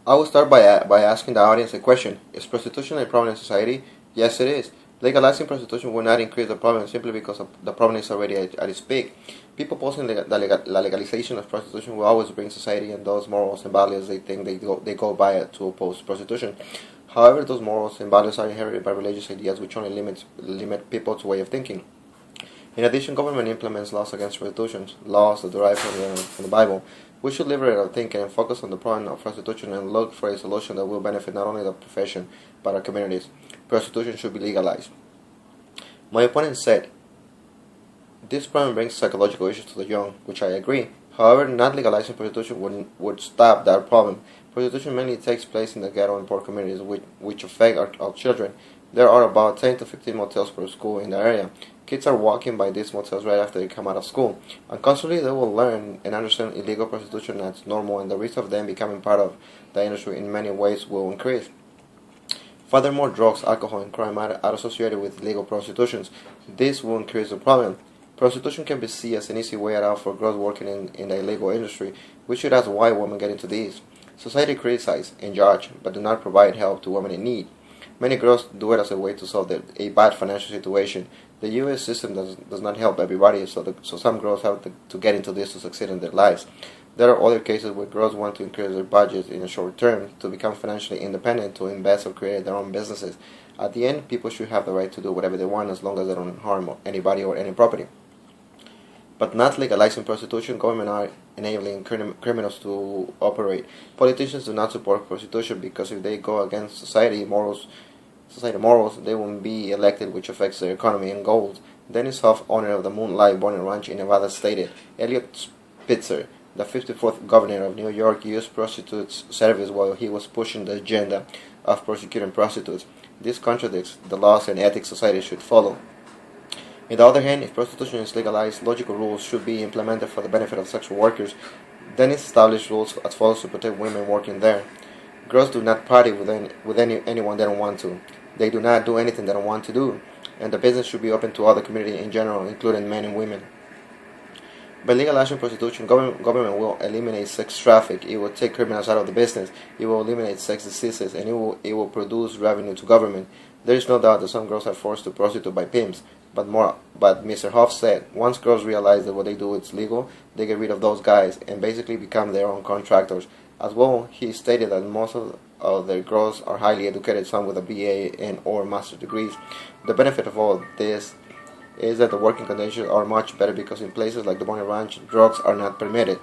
I will start by asking the audience a question. Is prostitution a problem in society? Yes, it is. Legalizing prostitution will not increase the problem simply because the problem is already at its peak. People posing the legalization of prostitution will always bring society and those morals and values they think they go by to oppose prostitution. However, those morals and values are inherited by religious ideas which only limit people's way of thinking. In addition, government implements laws against prostitution, laws that derive from the Bible. We should liberate our thinking and focus on the problem of prostitution and look for a solution that will benefit not only the profession, but our communities. Prostitution should be legalized. My opponent said, this problem brings psychological issues to the young, which I agree. However, not legalizing prostitution would stop that problem. Prostitution mainly takes place in the ghetto and poor communities, which affect our children. There are about 10 to 15 motels per school in the area. Kids are walking by these motels right after they come out of school. Unconsciously, they will learn and understand illegal prostitution as normal, and the risk of them becoming part of the industry in many ways will increase. Furthermore, drugs, alcohol, and crime are associated with illegal prostitution. This will increase the problem. Prostitution can be seen as an easy way out for girls working in the illegal industry. We should ask why women get into these. Society criticizes and judge, but do not provide help to women in need. Many girls do it as a way to solve a bad financial situation. The U.S. system does not help everybody, so some girls have to get into this to succeed in their lives. There are other cases where girls want to increase their budget in the short term to become financially independent, to invest or create their own businesses. At the end, people should have the right to do whatever they want as long as they don't harm anybody or any property. But not legalizing prostitution, government are enabling criminals to operate. Politicians do not support prostitution because if they go against society morals, they won't be elected, which affects their economy and goals. Dennis Hoff, owner of the Moonlight Bonnet Ranch in Nevada, stated, Elliot Spitzer, the 54th governor of New York, used prostitutes' service while he was pushing the agenda of prosecuting prostitutes. This contradicts the laws and ethics society should follow. On the other hand, if prostitution is legalized, logical rules should be implemented for the benefit of sexual workers. Dennis established rules as follows to protect women working there. Girls do not party with anyone they don't want to. They do not do anything they don't want to do. And the business should be open to all the community in general, including men and women. By legalizing prostitution, government will eliminate sex traffic. It will take criminals out of the business. It will eliminate sex diseases, and it will produce revenue to government. There is no doubt that some girls are forced to prostitute by pimps. But Mr. Hoff said, once girls realize that what they do is legal, they get rid of those guys and basically become their own contractors. As well, he stated that most of their girls are highly educated, some with a BA and or master's degrees. The benefit of all this is that the working conditions are much better because in places like the Bonnet Ranch, drugs are not permitted.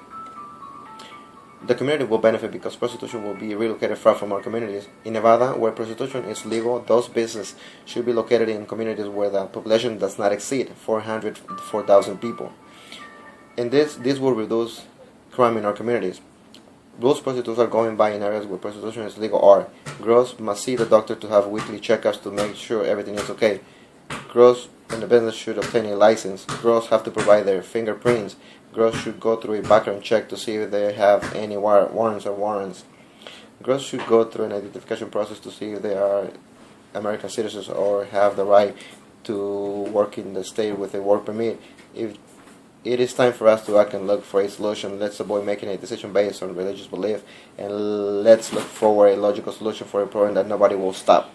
The community will benefit because prostitution will be relocated far from our communities. In Nevada, where prostitution is legal, those businesses should be located in communities where the population does not exceed 4,000 people. And this will reduce crime in our communities. Rules prostitutes are going by in areas where prostitution is legal are. Girls must see the doctor to have weekly checkups to make sure everything is okay. Girls in the business should obtain a license. Girls have to provide their fingerprints. Girls should go through a background check to see if they have any warrants. Girls should go through an identification process to see if they are American citizens or have the right to work in the state with a work permit. If it is time for us to act and look for a solution, let's avoid making a decision based on religious belief, and let's look for a logical solution for a problem that nobody will stop.